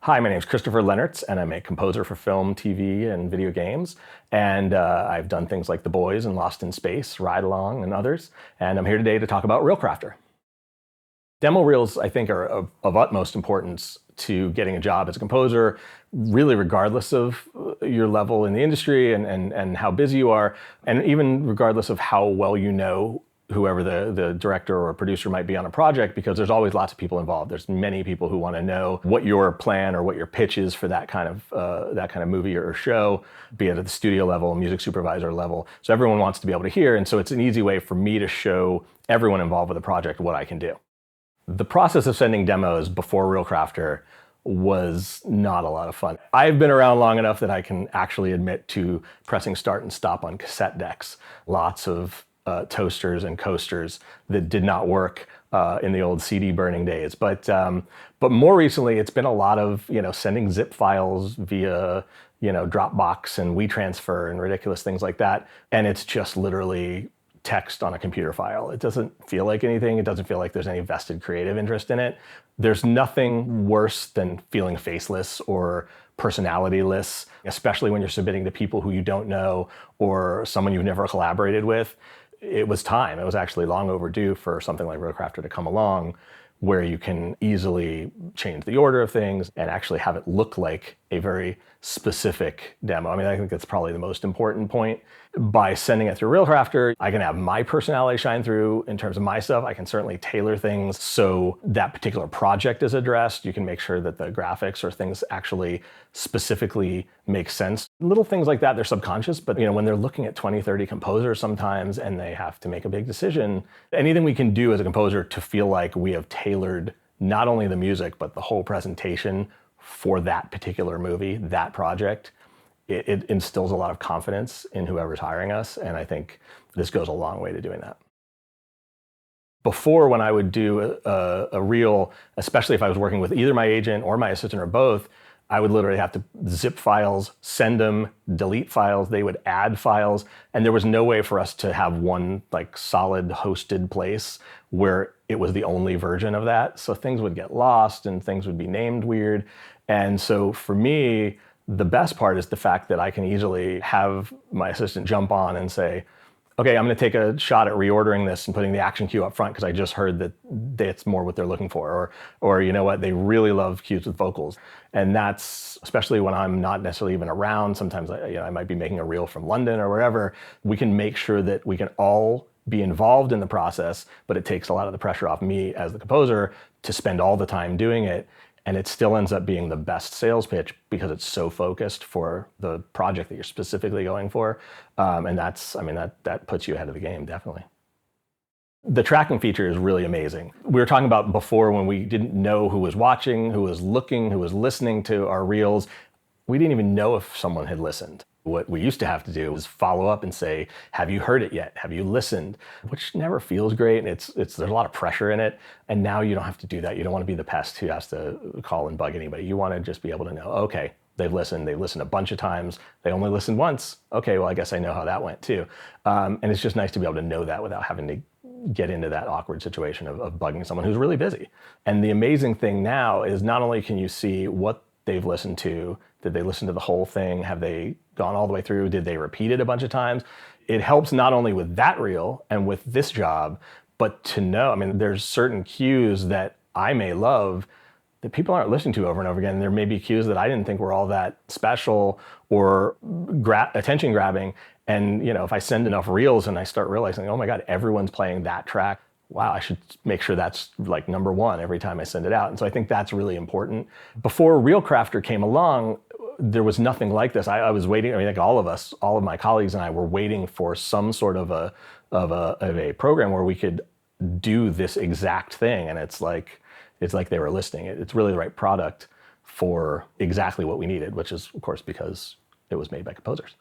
Hi, my name is Christopher Lennertz, and I'm a composer for film, TV, and video games. And I've done things like The Boys and Lost in Space, Ride Along, and others. And I'm here today to talk about ReelCrafter. Demo reels, I think, are of utmost importance to getting a job as a composer, really regardless of your level in the industry and how busy you are, and even regardless of how well you know whoever the director or producer might be on a project, because there's always lots of people involved. There's many people who want to know what your plan or what your pitch is for that kind of movie or show, be it at the studio level, music supervisor level. So everyone wants to be able to hear, and so it's an easy way for me to show everyone involved with the project what I can do. The process of sending demos before ReelCrafter was not a lot of fun. I've been around long enough that I can actually admit to pressing start and stop on cassette decks. Lots of toasters and coasters that did not work in the old CD burning days. But more recently, it's been a lot of sending zip files via Dropbox and WeTransfer and ridiculous things like that. And it's just literally text on a computer file. It doesn't feel like anything. It doesn't feel like there's any vested creative interest in it. There's nothing worse than feeling faceless or personalityless, especially when you're submitting to people who you don't know or someone you've never collaborated with. It was time. It was actually long overdue for something like ReelCrafter to come along, where you can easily change the order of things and actually have it look like a very specific demo. I mean, I think that's probably the most important point. By sending it through ReelCrafter, I can have my personality shine through in terms of my stuff. I can certainly tailor things so that particular project is addressed. You can make sure that the graphics or things actually specifically make sense. Little things like that, they're subconscious, but when they're looking at 20, 30 composers sometimes and they have to make a big decision, anything we can do as a composer to feel like we have tailored not only the music, but the whole presentation for that particular movie, that project, it instills a lot of confidence in whoever's hiring us. And I think this goes a long way to doing that. Before, when I would do a reel, especially if I was working with either my agent or my assistant or both, I would literally have to zip files, send them, delete files. They would add files. And there was no way for us to have one solid hosted place where it was the only version of that. So things would get lost and things would be named weird. And so for me, the best part is the fact that I can easily have my assistant jump on and say, okay, I'm going to take a shot at reordering this and putting the action cue up front because I just heard that that's more what they're looking for. Or you know what, they really love cues with vocals. And that's, especially when I'm not necessarily even around, sometimes I might be making a reel from London or wherever, we can make sure that we can all be involved in the process, but it takes a lot of the pressure off me as the composer to spend all the time doing it. And it still ends up being the best sales pitch because it's so focused for the project that you're specifically going for. And that puts you ahead of the game, definitely. The tracking feature is really amazing. We were talking about before when we didn't know who was watching, who was looking, who was listening to our reels. We didn't even know if someone had listened. What we used to have to do was follow up and say, have you heard it yet? Have you listened? Which never feels great. And there's a lot of pressure in it. And now you don't have to do that. You don't want to be the pest who has to call and bug anybody. You want to just be able to know, okay, they've listened a bunch of times. They only listened once. Okay, well, I guess I know how that went too. And it's just nice to be able to know that without having to get into that awkward situation of bugging someone who's really busy. And the amazing thing now is not only can you see what they've listened to, did they listen to the whole thing? Have they gone all the way through? Did they repeat it a bunch of times? It helps not only with that reel and with this job, but to know, there's certain cues that I may love that people aren't listening to over and over again. There may be cues that I didn't think were all that special or attention grabbing. And if I send enough reels and I start realizing, oh my God, everyone's playing that track. Wow, I should make sure that's number one every time I send it out. And so I think that's really important. Before ReelCrafter came along, there was nothing like this. I was waiting, all of my colleagues and I were waiting for some sort of a program where we could do this exact thing. And it's like they were listening. It's really the right product for exactly what we needed, which is, of course, because it was made by composers.